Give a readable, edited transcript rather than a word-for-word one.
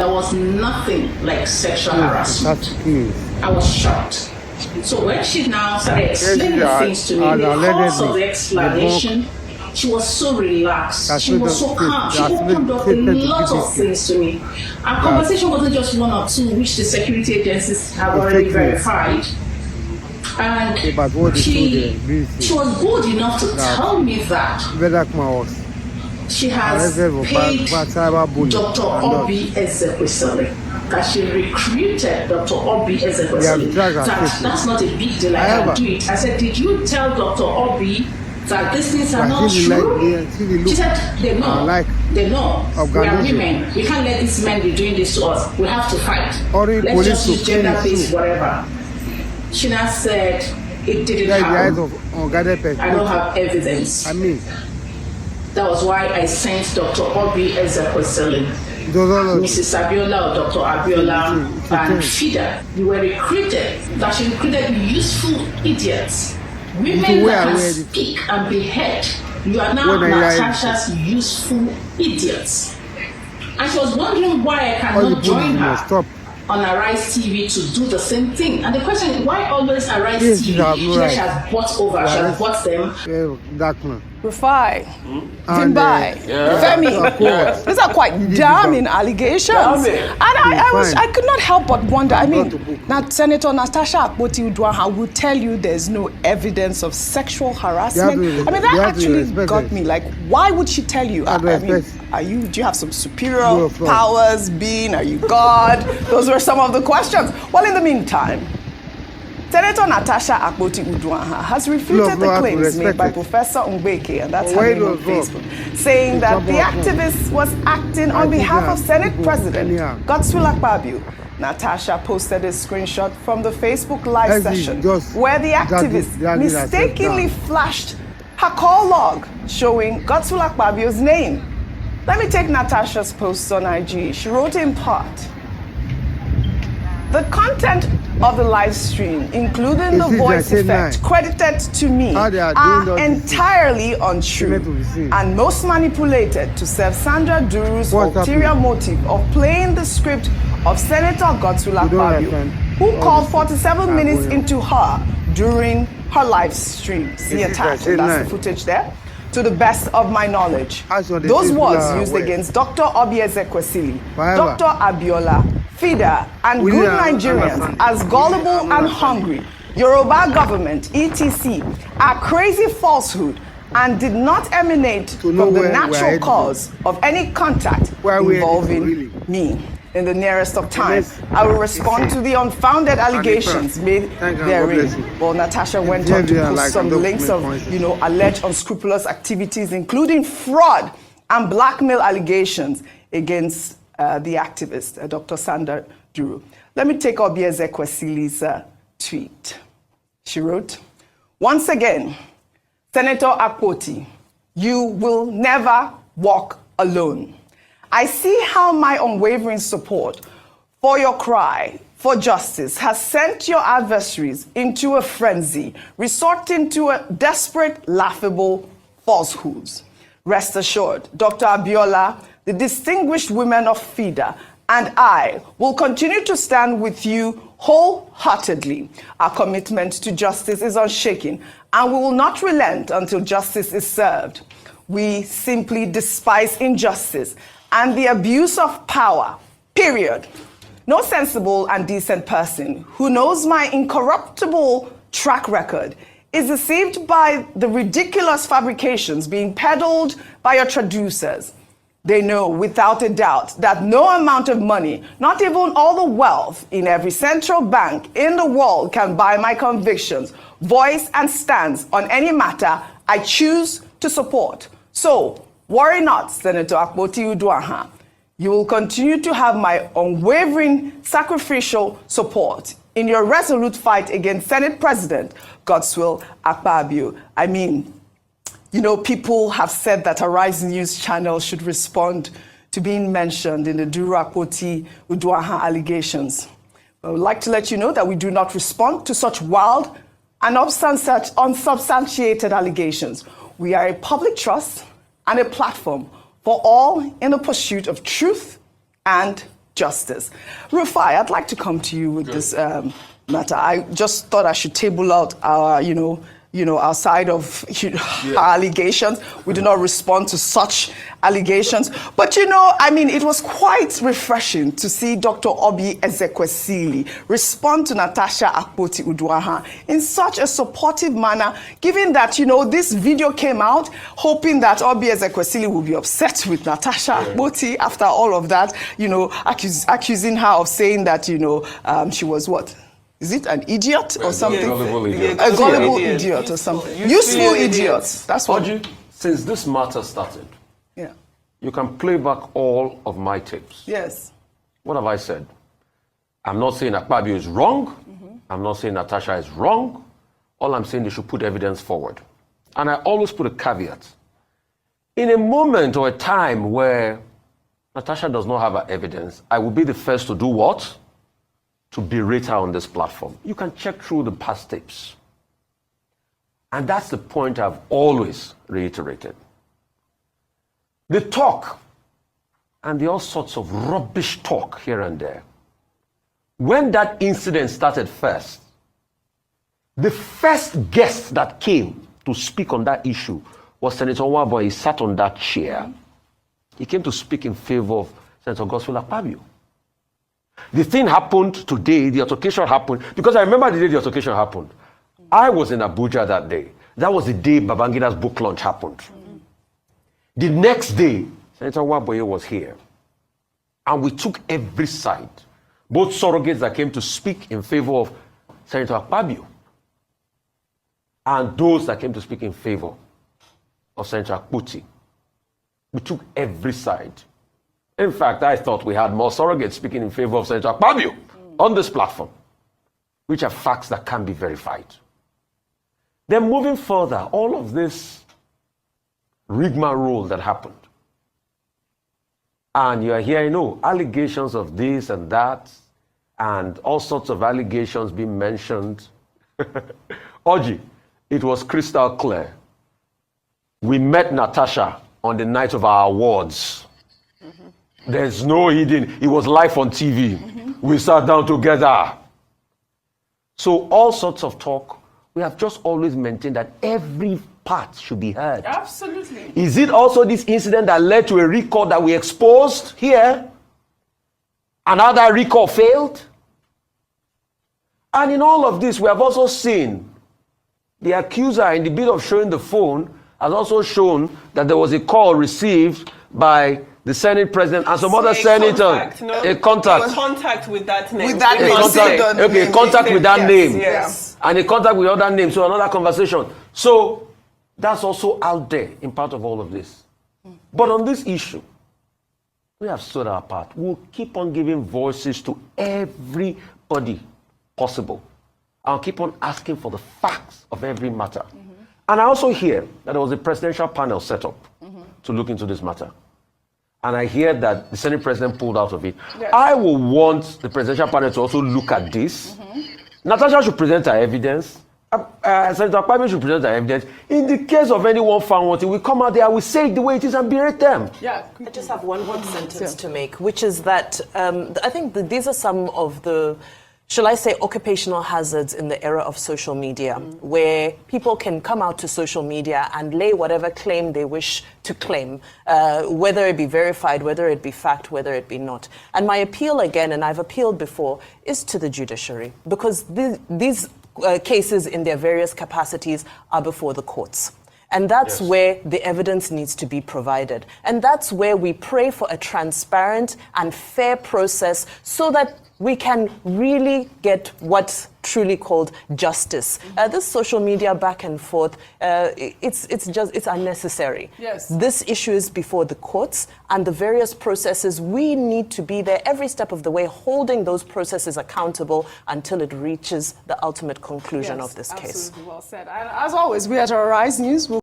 There was nothing like sexual harassment. I was shocked. So when she now started explaining things to me, the course of the explanation, she was so relaxed. She was so calm. She opened up a lot of things to me. Our conversation wasn't just one or two, which the security agencies have already verified. And she was good enough to tell me that she has paid Dr. Obi Ezekwesili, that she recruited Dr. Obi Ezekwesili. That's not a big deal, I can do it. I said, did you tell Dr. Obi that these things are not true? She said, they know. They know. We are women. We can't let these men be doing this to us. We have to fight. Let's just use gender-based whatever. She now said, it didn't happen. I don't have evidence. That was why I sent Dr. Obi Ezekwesili, Mrs. Abiola or Dr. Abiola, and FIDA. You were recruited, that she recruited useful idiots. Women that can speak and be heard. You are now Natasha's useful idiots. And she was wondering why I cannot join her on Arise TV to do the same thing. And the question is, why always Arise TV? She has bought over, she has bought them. Rufai, Vimbai, Femi. These are quite damning allegations. And I could not help but wonder. I mean, now Senator Natasha Akpoti-Uduaghan will tell you there's no evidence of sexual harassment. I mean, that actually got me. Like, why would she tell you? I mean, do you have some superior powers being? Are you God? Those were some of the questions. Well, in the meantime, Senator Natasha Akpoti-Uduaghan has refuted the claims made by Professor Mbeke, and that's her name on Facebook, saying that the activist was acting on behalf of Senate President Godswill Akpabio. Natasha posted a screenshot from the Facebook live session where the activist mistakenly flashed her call log showing Godswill Akpabio's name. Let me take Natasha's post on IG. She wrote in part, the content of the live stream, including the voice effect credited to me, are entirely untrue and most manipulated to serve Sandra Duru's ulterior motive of playing the script of Senator Godswill Akpabio, who called 47 minutes into her during her live stream. See attached, that's the footage there. To the best of my knowledge, those words used against Dr. Obi Ezekwesili, Dr. Abiola, FIDA, and good Nigerians as gullible and hungry, Yoruba government, etc., are crazy falsehood and did not emanate from the natural cause of any contact involving me. In the nearest of time, I will respond to the unfounded allegations made therein. Well, Natasha went on to post some links of, alleged unscrupulous activities, including fraud and blackmail allegations against the activist, Dr. Sandra Duru. Let me take Obi Ezekwesili's tweet. She wrote, once again, Senator Akpoti, you will never walk alone. I see how my unwavering support for your cry for justice has sent your adversaries into a frenzy, resorting to a desperate, laughable falsehoods. Rest assured, Dr. Abiola, the distinguished women of FIDA, and I will continue to stand with you wholeheartedly. Our commitment to justice is unshaken, and we will not relent until justice is served. We simply despise injustice and the abuse of power, period. No sensible and decent person who knows my incorruptible track record is deceived by the ridiculous fabrications being peddled by your traducers. They know without a doubt that no amount of money, not even all the wealth in every central bank in the world, can buy my convictions, voice, and stance on any matter I choose to support. So, worry not, Senator Akpoti-Uduaghan. You will continue to have my unwavering sacrificial support in your resolute fight against Senate President Godswill Akpabio. I mean, people have said that Arise News channel should respond to being mentioned in the Duru Akpoti-Uduaghan allegations. I would like to let you know that we do not respond to such wild and unsubstantiated allegations. We are a public trust and a platform for all in the pursuit of truth and justice. Rufai, I'd like to come to you with this matter. I just thought I should table out our, our side of our allegations. We do not respond to such allegations. But, it was quite refreshing to see Dr. Obi Ezekwesili respond to Natasha Akpoti-Uduaghan in such a supportive manner, given that, this video came out, hoping that Obi Ezekwesili will be upset with Natasha Akpoti after all of that, accusing her of saying that, she was what? Is it an idiot or something? A gullible idiot or something. Useful idiot. That's what. Audrey, since this matter started, you can play back all of my tapes. Yes. What have I said? I'm not saying Akpabio is wrong. I'm not saying Natasha is wrong. All I'm saying, they should put evidence forward. And I always put a caveat. In a moment or a time where Natasha does not have her evidence, I will be the first to do what? To berate her on this platform. You can check through the past tapes. And that's the point I've always reiterated. The talk and the all sorts of rubbish talk here and there. When that incident started first, the first guest that came to speak on that issue was Senator Nwabwe. He sat on that chair. He came to speak in favor of Senator Godswill Akpabio. The thing happened today, the altercation happened, because I remember the day the altercation happened. I was in Abuja that day. That was the day Babangida's book launch happened. The next day, Senator Nwabwe was here. And we took every side. Both surrogates that came to speak in favor of Senator Akpabio and those that came to speak in favor of Senator Akpoti. We took every side. In fact, I thought we had more surrogates speaking in favor of Senator Akpabio on this platform, which are facts that can be verified. Then moving further, all of this rigmarole that happened, and you are hearing, allegations of this and that, and all sorts of allegations being mentioned. Oji, it was crystal clear. We met Natasha on the night of our awards. There's no hidden. It was live on TV. We sat down together. So all sorts of talk. We have just always maintained that every part should be heard. Absolutely. Is it also this incident that led to a recall that we exposed here? And how that recall failed? And in all of this, we have also seen the accuser, in the bit of showing the phone, has also shown that there was a call received by the Senate president and some other senator. A contact. Contact with that name. With that name. Contact with that name. Yes. And a contact with other names. So another conversation. So that's also out there in part of all of this. But on this issue, we have stood our part. We'll keep on giving voices to everybody possible. I'll keep on asking for the facts of every matter. And I also hear that there was a presidential panel set up to look into this matter. And I hear that the Senate president pulled out of it. Yes. I will want the presidential panel to also look at this. Natasha should present her evidence. Senator Akpabio should present her evidence. In the case of anyone found wanting, we come out there, we say it the way it is and berate them. Yeah, I just have one sentence to make, which is that I think that these are some of the, shall I say, occupational hazards in the era of social media, where people can come out to social media and lay whatever claim they wish to claim, whether it be verified, whether it be fact, whether it be not. And my appeal again, and I've appealed before, is to the judiciary, because these cases in their various capacities are before the courts. And that's where the evidence needs to be provided. And that's where we pray for a transparent and fair process so that we can really get what's truly called justice. This social media back and forth, it's unnecessary. Yes. This issue is before the courts and the various processes. We need to be there every step of the way, holding those processes accountable until it reaches the ultimate conclusion of this case. Absolutely well said. And as always, we at Arise News will